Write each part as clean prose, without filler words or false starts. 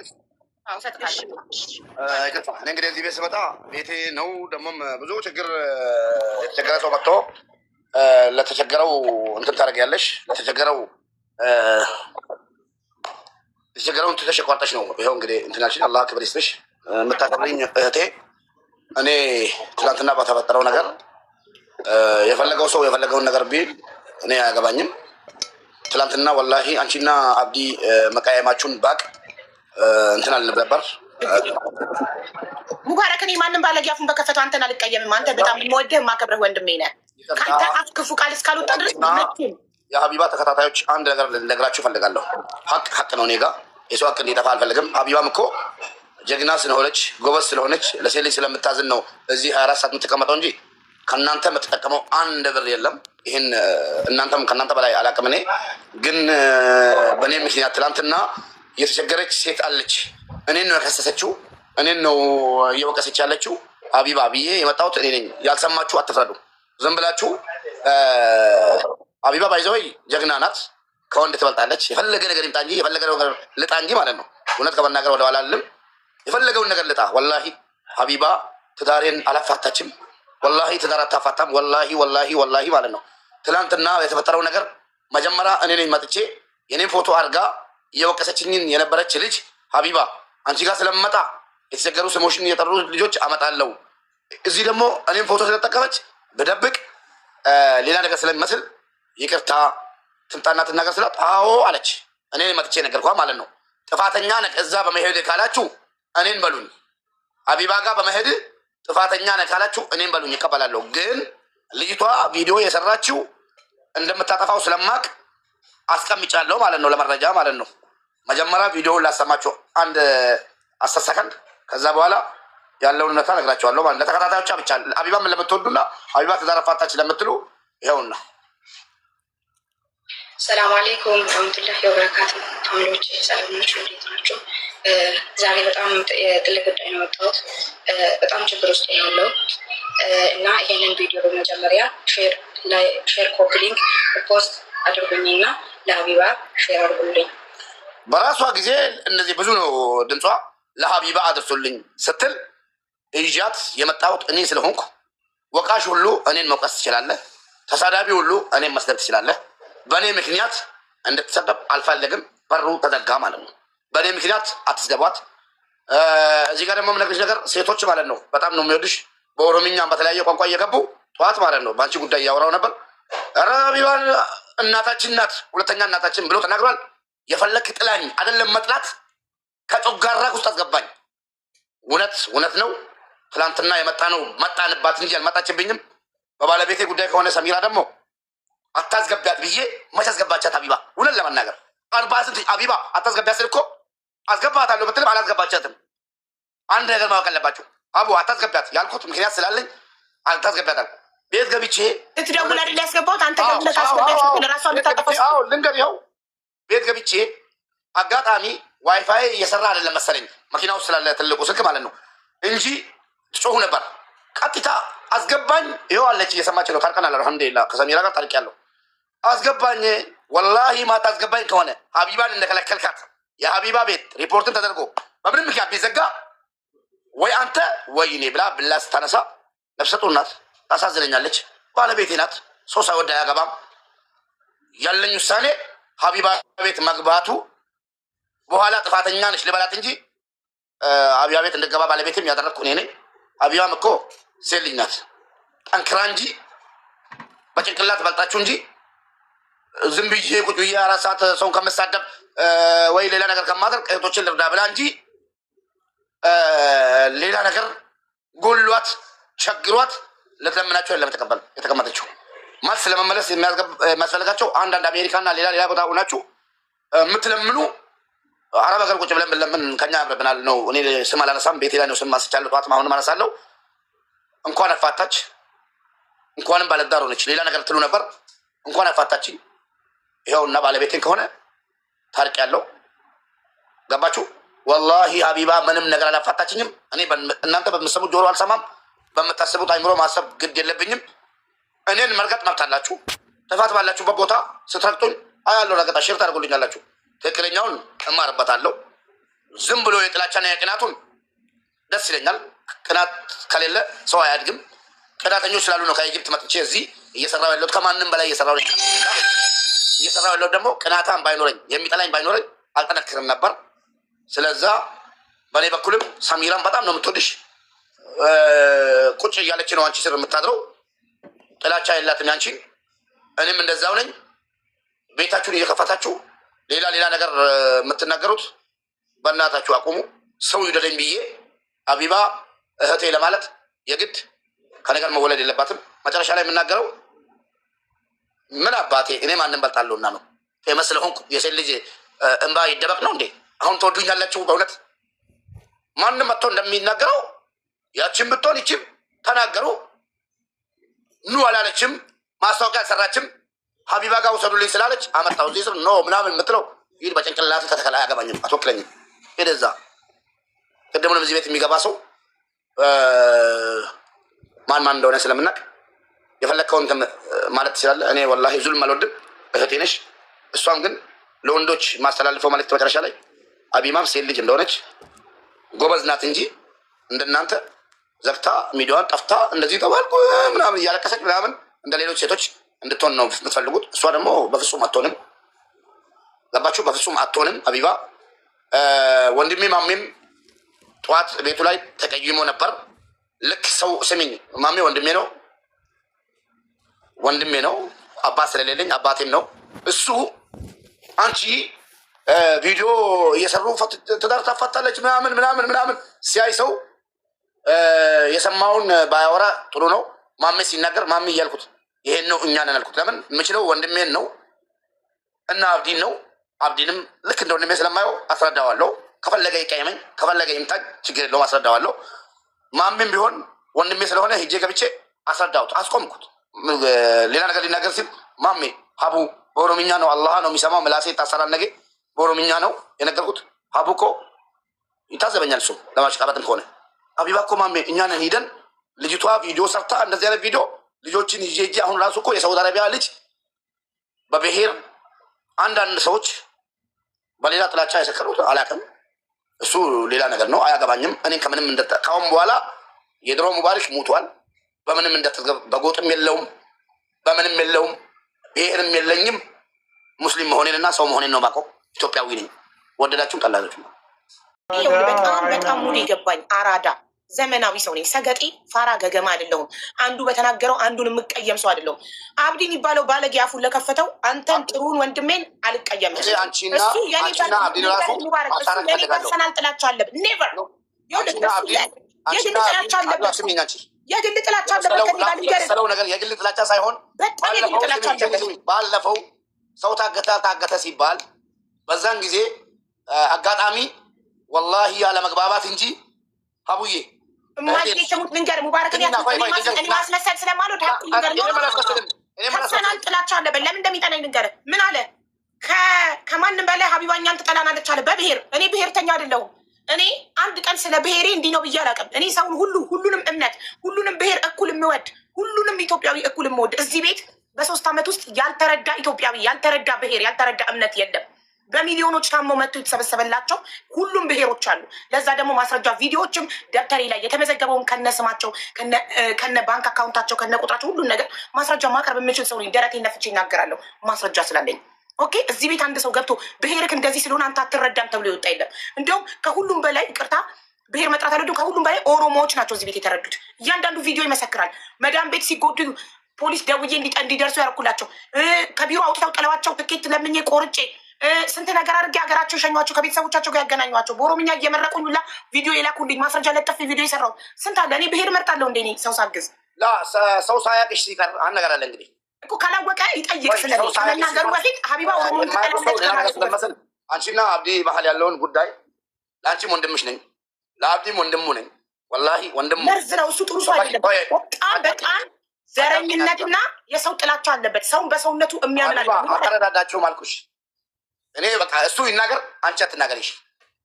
ትሰጥኛለች። እኔ እንግዲህ እዚህ ቤት ስመጣ ቤቴ ነው። ደግሞም ብዙ ችግር የተቸገረ ሰው መጥቶ ለተቸገረው እንትን ታደርጊያለሽ። የተቸገረውን ትተሽ ቆርጠሽ ነው። ይኸው እንግዲህ እንትናችን አላህ ክብር ይስጥሽ የምታከብሪኝ እህቴ። እኔ ትናንትና በተፈጠረው ነገር የፈለገው ሰው የፈለገውን ነገር ቢል እኔ አያገባኝም። ትናንትና ወላሂ አንቺና አብዲ መቃየማችሁን ባቅ እንትን አልንብ ነበር። ሙባረክ እኔ ማንም ባለጌ አፉን በከፈተው አንተን አልቀየምም። አንተ በጣም የምወደህ የማከብረህ ወንድሜ ነህ። ከአንተ አፍ ክፉ ቃል እስካልወጣ ድረስ የሀቢባ ተከታታዮች አንድ ነገር ልነግራችሁ እፈልጋለሁ። ሀቅ ነው። እኔ ጋ የሰው ሀቅ እንዲጠፋ አልፈልግም። ሀቢባም እኮ ጀግና ስለሆነች ጎበዝ ስለሆነች ለሴት ልጅ ስለምታዝን ነው እዚህ 24 ሰዓት የምትቀመጠው እንጂ ከእናንተ የምትጠቀመው አንድ ብር የለም። ይህን እናንተም ከእናንተ በላይ አላቅም። እኔ ግን በእኔ ምክንያት ትላንትና የተቸገረች ሴት አለች። እኔን ነው የከሰሰችው፣ እኔን ነው እየወቀሰች ያለችው። ሀቢባ ብዬ የመጣሁት እኔ ነኝ። ያልሰማችሁ አትፍረዱ። ዝም ብላችሁ ሀቢባ ባይዘወይ ጀግና ናት። ከወንድ ትበልጣለች። የፈለገ ነገር ይምጣ እንጂ የፈለገ ነገር ልጣ እንጂ ማለት ነው። እውነት ከመናገር ወደ ኋላ አልልም። የፈለገውን ነገር ልጣ። ወላሂ ሀቢባ ትዳሬን አላፋታችም። ወላሂ ትዳር አታፋታም። ወላሂ ማለት ነው። ትላንትና የተፈጠረው ነገር መጀመሪያ እኔ ነኝ መጥቼ የኔን ፎቶ አድርጋ እየወቀሰችኝን የነበረች ልጅ ሀቢባ አንቺ ጋር ስለመጣ የተቸገሩ ስሞሽን የጠሩ ልጆች አመጣለሁ። እዚህ ደግሞ እኔም ፎቶ ስለጠቀመች በደብቅ ሌላ ነገር ስለሚመስል ይቅርታ ትምጣና ትናገር ስላት አዎ አለች። እኔ መጥቼ ነገርኳ ማለት ነው። ጥፋተኛ ነህ እዛ በመሄድ ካላችሁ እኔን በሉኝ። ሀቢባ ጋር በመሄድ ጥፋተኛ ነህ ካላችሁ እኔን በሉኝ፣ ይቀበላለሁ። ግን ልጅቷ ቪዲዮ የሰራችው እንደምታጠፋው ስለማቅ አስቀምጫለሁ ማለት ነው፣ ለመረጃ ማለት ነው። መጀመሪያ ቪዲዮውን ላሰማችሁ አንድ 10 ሰከንድ፣ ከዛ በኋላ ያለውን እውነታ ነግራቸዋለሁ ማለት ለተከታታዮቿ ብቻ። ሀቢባም ለምትወዱና ሀቢባ ትዳር ፈታች ለምትሉ ይኸውና። ሰላም አለይኩም ወራህመቱላሂ ወበረካቱ። ፋሚሊዎች ሰላም ናችሁ? እንዴት ናችሁ? ዛሬ በጣም ትልቅ ጉዳይ ነው የወጣሁት። በጣም ችግር ውስጥ ነው ያለው እና ይሄንን ቪዲዮ በመጀመሪያ ሼር ኮፒ ሊንክ ፖስት አድርጉኝና ለሀቢባ ሼር አድርጉልኝ። በራሷ ጊዜ እነዚህ ብዙ ነው ድምጿ ለሀቢባ አድርሱልኝ ስትል እዣት የመጣሁት እኔ ስለሆንኩ ወቃሽ ሁሉ እኔን መውቀስ ትችላለህ፣ ተሳዳቢ ሁሉ እኔን መስደብ ትችላለህ። በእኔ ምክንያት እንድትሰደብ አልፈልግም። በሩ ተዘጋ ማለት ነው። በእኔ ምክንያት አትስደቧት። እዚህ ጋር ደግሞ የምነግርሽ ነገር ሴቶች ማለት ነው በጣም ነው የሚወድሽ። በኦሮምኛም በተለያየ ቋንቋ እየገቡ ጠዋት ማለት ነው በአንቺ ጉዳይ እያወራው ነበር። ኧረ ሀቢባን እናታችን ናት፣ ሁለተኛ እናታችን ብሎ ተናግሯል። የፈለክ ጥላኝ አይደለም መጥላት ከጮጋራ ውስጥ አስገባኝ። እውነት ነው። ትላንትና የመጣ ነው መጣንባት እንጂ አልመጣችብኝም። በባለቤቴ ጉዳይ ከሆነ ሰሚራ ደግሞ አታስገቢያት ብዬ መች አስገባቻት? ሀቢባ እውነት ለመናገር 40 ስንት ሀቢባ አታስገቢያት ስል እኮ አስገባታለሁ ብትልም አላስገባቻትም። አንድ ነገር ማወቅ አለባችሁ። አቡ አታስገቢያት ያልኩት ምክንያት ስላለኝ አታስገቢያታል። ቤት ገብቼ ትደውል አይደል ያስገባሁት አንተ ደውለህ ካስገባች ለራሷ ልታጠፋ ልንገር። ይኸው ቤት ገብቼ አጋጣሚ ዋይፋይ እየሰራ አይደለም መሰለኝ መኪና ውስጥ ስላለ ትልቁ ስልክ ማለት ነው እንጂ ጮሁ ነበር። ቀጥታ አስገባኝ። ይኸው አለች እየሰማች ነው። ታርቀናል አልሐምዱሊላህ። ከሰሚራ ጋር ታርቂያለሁ። አስገባኝ። ወላሂ ማታ አስገባኝ ከሆነ ሀቢባን እንደከለከልካት የሀቢባ ቤት ሪፖርትን ተደርጎ በምንም ምክንያት ቢዘጋ ወይ አንተ ወይ እኔ ብላ ብላ ስታነሳ ነፍሰ ጡር ናት። ታሳዝነኛለች። ባለቤቴ ናት። ሰው ሳይወድ አያገባም። ያለኝ ውሳኔ ሀቢባ ቤት መግባቱ በኋላ ጥፋተኛ ነች ልበላት እንጂ ሀቢባ ቤት እንደገባ ባለቤትም ያደረግኩ እኔ ነኝ። ሀቢባም እኮ ሴት ልጅ ናት። ጠንክራ እንጂ በጭንቅላት በልጣችሁ እንጂ ዝም ብዬ ቁጭ ብዬ 4 ሰዓት ሰውን ከምሳደብ ወይ ሌላ ነገር ከማድረግ እህቶችን ልርዳ ብላ እንጂ ሌላ ነገር ጎሏት ቸግሯት ልትለምናቸው የለም የተቀመጠችው። መልስ ለመመለስ የሚያስፈልጋቸው አንዳንድ አሜሪካና ሌላ ቦታ ሆናችሁ የምትለምኑ አረብ ሀገር ቁጭ ብለን ብንለምን ከኛ ያምርብናል ነው። እኔ ስም አላነሳም። ቤቴ ላይ ነው ስም ማስቻለሁ። ጠዋት አሁንም አነሳለሁ። እንኳን አፋታች፣ እንኳንም ባለዳር ሆነች። ሌላ ነገር ትሉ ነበር። እንኳን አፋታችኝ። ይኸውና ባለቤቴን ከሆነ ታርቂያለሁ። ገባችሁ? ወላሂ ሀቢባ ምንም ነገር አላፋታችኝም። እኔ እናንተ በምትሰሙት ጆሮ አልሰማም። በምታስቡት አይምሮ ማሰብ ግድ የለብኝም። እኔን መርገጥ መብት አላችሁ። ጥፋት ባላችሁበት ቦታ ስትረግጡኝ አያለሁ። ረገጣ ሽር ታደርጉልኛላችሁ። ትክክለኛውን እማርበታለሁ። ዝም ብሎ የጥላቻና የቅናቱን ደስ ይለኛል። ቅናት ከሌለ ሰው አያድግም። ቅናተኞች ስላሉ ነው ከኢጅፕት መጥቼ እዚህ እየሰራው ያለሁት። ከማንም በላይ እየሰራው ያለሁት ደግሞ ቅናታም ባይኖረኝ የሚጠላኝ ባይኖረኝ አልጠነክርም ነበር። ስለዛ በእኔ በኩልም ሰሚራን በጣም ነው የምትወድሽ። ቁጭ እያለች ነው አንቺ ስር የምታድረው። ጥላቻ የላትም ያንቺን። እኔም እንደዛው ነኝ። ቤታችሁን እየከፈታችሁ ሌላ ነገር የምትናገሩት በእናታችሁ አቁሙ። ሰው ይውደደኝ ብዬ ሀቢባ እህቴ ለማለት የግድ ከነገር መወለድ የለባትም። መጨረሻ ላይ የምናገረው ምን አባቴ እኔ ማንም በልጣለሁና ነው የመስለሆንኩ የሴት ልጅ እንባ ይደበቅ ነው እንዴ? አሁን ተወዱኛላችሁ በእውነት ማንም መጥቶ እንደሚናገረው ያችን ብትሆን ይችም ተናገሩ። ኑ አላለችም። ማስታወቂያ አልሰራችም። ሀቢባ ጋር ውሰዱልኝ ስላለች አመጣው እዚህ ስር ኖ ምናምን የምትለው ይህ በጭንቅላት ተተከላ አያገባኝም። አትወክለኝም። ሄደዛ ቅድሙንም እዚህ ቤት የሚገባ ሰው ማን እንደሆነ ስለምናቅ የፈለግከውን ማለት ትችላለህ። እኔ ወላሂ ዙልም አልወድም። እህቴ ነሽ። እሷም ግን ለወንዶች ማስተላልፈው መልዕክት መጨረሻ ላይ ሀቢባም ሴት ልጅ እንደሆነች ጎበዝ ናት እንጂ እንደናንተ ዘግታ ሚዲያዋን ጠፍታ እንደዚህ ተባልኩ ምናምን እያለቀሰች ምናምን እንደ ሌሎች ሴቶች እንድትሆን ነው የምትፈልጉት። እሷ ደግሞ በፍጹም አትሆንም። ገባችሁ? በፍጹም አትሆንም። ሀቢባ ወንድሜ ማሜም ጠዋት ቤቱ ላይ ተቀይሞ ነበር። ልክ ሰው ስሚኝ፣ ማሜ ወንድሜ ነው። አባት ስለሌለኝ አባቴም ነው እሱ። አንቺ ቪዲዮ እየሰሩ ትዳር ታፋታለች ምናምን ሲያይ ሰው የሰማውን ባያወራ ጥሩ ነው። ማሜ ሲናገር ማሜ እያልኩት ይሄን ነው እኛ ነን አልኩት። ለምን የምችለው ወንድሜን ነው እና አብዲን ነው። አብዲንም ልክ እንደ ወንድሜ ስለማየው አስረዳዋለሁ። ከፈለገ ይቀየመኝ፣ ከፈለገ ይምታኝ፣ ችግር የለውም አስረዳዋለሁ። ማሜም ቢሆን ወንድሜ ስለሆነ ሄጄ ገብቼ አስረዳሁት፣ አስቆምኩት። ሌላ ነገር ሊናገር ሲል ማሜ ሀቡ በኦሮምኛ ነው አላህ ነው የሚሰማው፣ ምላሴ ይታሰራል። ነገ በኦሮምኛ ነው የነገርኩት። ሀቡ እኮ ይታዘበኛል እሱ ለማሽቃበጥም ከሆነ ሀቢባ እኮ ማሜ እኛን ሂደን ልጅቷ ቪዲዮ ሰርታ እንደዚህ አይነት ቪዲዮ ልጆችን ይዤ አሁን ራሱ እኮ የሳውዲ አረቢያ ልጅ በብሔር አንዳንድ ሰዎች በሌላ ጥላቻ የሰከሩት አላውቅም። እሱ ሌላ ነገር ነው፣ አያገባኝም። እኔን ከምንም ካሁን በኋላ የድሮ ሙባሪክ ሙቷል። በምንም በጎጥም የለውም በምንም የለውም፣ ብሔርም የለኝም። ሙስሊም መሆኔንና ሰው መሆኔን ነው የማውቀው። ኢትዮጵያዊ ነኝ። ወደዳችሁም ጠላላችሁ። በጣም ሙሉ የገባኝ አራዳ ዘመናዊ ሰው ነኝ። ሰገጤ ፋራ ገገማ አይደለሁም። አንዱ በተናገረው አንዱን የምቀየም ሰው አይደለሁም። አብዲ የሚባለው ባለጌ አፉን ለከፈተው አንተን ጥሩን ወንድሜን አልቀየምም። እሱ የኔ ፐርሰናል ጥላቻ አለብን። ኔቨር የግል ጥላቻ አለበት። የግል ጥላቻ አለበት። ከሚባለው ነገር የግል ጥላቻ ሳይሆን በጣም የግል ጥላቻ አለበት። ባለፈው ሰው ታገተ ሲባል በዛን ጊዜ አጋጣሚ ወላሂ ያለ መግባባት እንጂ ሀቡዬ ማስሙት ልንገር ሙባረክን ማስመሰል ስለማልወድ ፐርሰናል ጥላቻ አለበት። ለምን እንደሚጠላኝ ልንገር። ምን አለ ከማንም በላይ ሀቢባኛን ትጠላናለች አለ። በብሔር እኔ ብሔርተኛ አይደለሁም። እኔ አንድ ቀን ስለ ብሔሬ እንዲህ ነው ብዬ አላውቅም። እኔ ሰውን ሁሉንም እምነት ሁሉንም ብሔር እኩል የምወድ ሁሉንም ኢትዮጵያዊ እኩል የምወድ እዚህ ቤት በ3 ዓመት ውስጥ ያልተረዳ ኢትዮጵያዊ ያልተረዳ ብሔር ያልተረዳ እምነት የለም። በሚሊዮኖች ታመው መጥቶ የተሰበሰበላቸው ሁሉም ብሔሮች አሉ። ለዛ ደግሞ ማስረጃ ቪዲዮዎችም ደብተሬ ላይ የተመዘገበውን ከነ ስማቸው ከነ ባንክ አካውንታቸው ከነ ቁጥራቸው ሁሉን ነገር ማስረጃ ማቅረብ የምችል ሰው ነኝ። ደረቴን ነፍቼ ይናገራለሁ ማስረጃ ስላለኝ። ኦኬ እዚህ ቤት አንድ ሰው ገብቶ ብሔርክ እንደዚህ ስለሆነ አንተ አትረዳም ተብሎ ይወጣ የለም። እንዲሁም ከሁሉም በላይ ይቅርታ ብሔር መጥራት አልወድም። ከሁሉም በላይ ኦሮሞዎች ናቸው እዚህ ቤት የተረዱት። እያንዳንዱ ቪዲዮ ይመሰክራል። መዳም ቤት ሲጎዱ ፖሊስ ደውዬ እንዲደርሱ ያደረኩላቸው፣ ከቢሮ አውጥተው ጥለዋቸው ትኬት ለምኜ ቆርጬ ስንት ነገር አድርጌ ሀገራቸው የሸኟቸው ከቤተሰቦቻቸው ጋር ያገናኟቸው በኦሮምኛ እየመረቁኝ ሁላ ቪዲዮ የላኩልኝ ማስረጃ ለጥፍ ቪዲዮ የሰራው ስንት አለ። እኔ ብሔር እመርጣለሁ እንደ እኔ ሰው ሳግዝ ሰው ሳያቅሽ ሲቀር አንድ ነገር አለ እንግዲህ እኮ ካላወቀ ይጠይቅ። ስለመናገሩ በፊት ሀቢባ ኦሮሞ ስለመስል አንቺና አብዲ ባህል ያለውን ጉዳይ ለአንቺም ወንድምሽ ነኝ፣ ለአብዲም ወንድሙ ነኝ። ወላሂ ወንድሙ መርዝ ነው እሱ። ጥሩ ሰው አይደለም። በጣም ዘረኝነትና የሰው ጥላቻ አለበት። ሰውን በሰውነቱ የሚያምናል። አልተረዳዳችሁም አልኩሽ። እኔ በቃ እሱ ይናገር አንቺ አትናገሪሽ።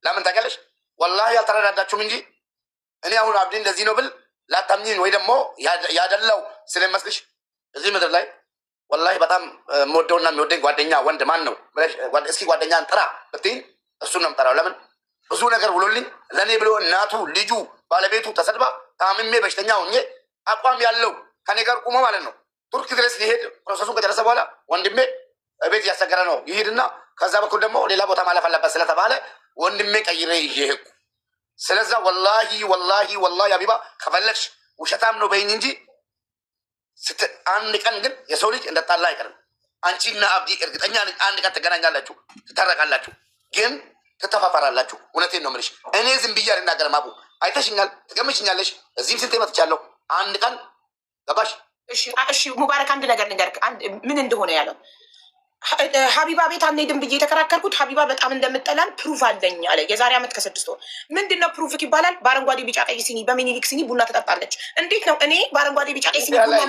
ለምን ታውቂያለሽ? ወላሂ አልተረዳዳችሁም እንጂ እኔ አሁን አብዲ እንደዚህ ነው ብል ላታምኚኝ ወይ ደግሞ ያደላው ስለመስልሽ እዚህ ምድር ላይ ወላሂ በጣም የምወደውና የሚወደኝ ጓደኛ ወንድ ማን ነው? እስኪ ጓደኛን ጥራ ብትይኝ እሱን ነው የምጠራው። ለምን ብዙ ነገር ብሎልኝ ለእኔ ብሎ እናቱ ልጁ ባለቤቱ ተሰድባ ታምሜ በሽተኛ ሆኜ አቋም ያለው ከኔ ጋር ቁሞ ማለት ነው ቱርክ ድረስ ሊሄድ ፕሮሰሱን ከጨረሰ በኋላ ወንድሜ ቤት እያስቸገረ ነው ይሄድና ከዛ በኩል ደግሞ ሌላ ቦታ ማለፍ አለበት ስለተባለ ወንድሜ ቀይሬ ይሄኩ። ስለዛ ወላሂ ወላሂ ወላሂ ሀቢባ ከፈለግሽ ውሸታም ነው በይኝ እንጂ አንድ ቀን ግን የሰው ልጅ እንደጣላ አይቀርም። አንቺና አብዲ እርግጠኛ አንድ ቀን ትገናኛላችሁ፣ ትታረቃላችሁ፣ ግን ትተፋፈራላችሁ። እውነቴን ነው የምልሽ። እኔ ዝም ብዬ አልናገርም። አቡ አይተሽኛል፣ ትገምችኛለሽ። እዚህም ስንቴ መጥቻለሁ። አንድ ቀን ገባሽ? እሺ ሙባረክ፣ አንድ ነገር ንገርክ ምን እንደሆነ ያለው ሀቢባ ቤት አንሄድም ብዬ የተከራከርኩት ሀቢባ በጣም እንደምጠላን ፕሩፍ አለኝ አለ። የዛሬ ዓመት ከ6 ወር ምንድን ነው ፕሩፍ ይባላል? በአረንጓዴ ቢጫ ቀይ ሲኒ በሚኒሊክ ሲኒ ቡና ትጠጣለች። እንዴት ነው እኔ በአረንጓዴ ቢጫ ቀይ ሲኒ ቡና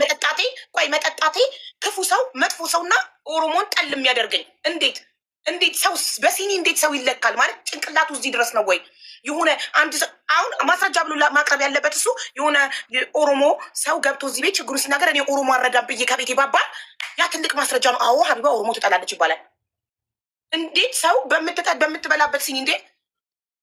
መጠጣቴ ክፉ ሰው መጥፎ ሰውና ኦሮሞን ጠል የሚያደርገኝ? እንዴት ሰው በሲኒ እንዴት ሰው ይለካል? ማለት ጭንቅላቱ እዚህ ድረስ ነው ወይ? የሆነ አንድ አሁን ማስረጃ ብሎ ማቅረብ ያለበት እሱ የሆነ ኦሮሞ ሰው ገብቶ እዚህ ቤት ችግሩ ሲናገር እኔ ኦሮሞ አረዳም ብዬ ከቤት ባባል ያ ትልቅ ማስረጃ ነው። አዎ ሀቢባ ኦሮሞ ትጠላለች ይባላል። እንዴት ሰው በምትበላበት ሲኒ እንዴ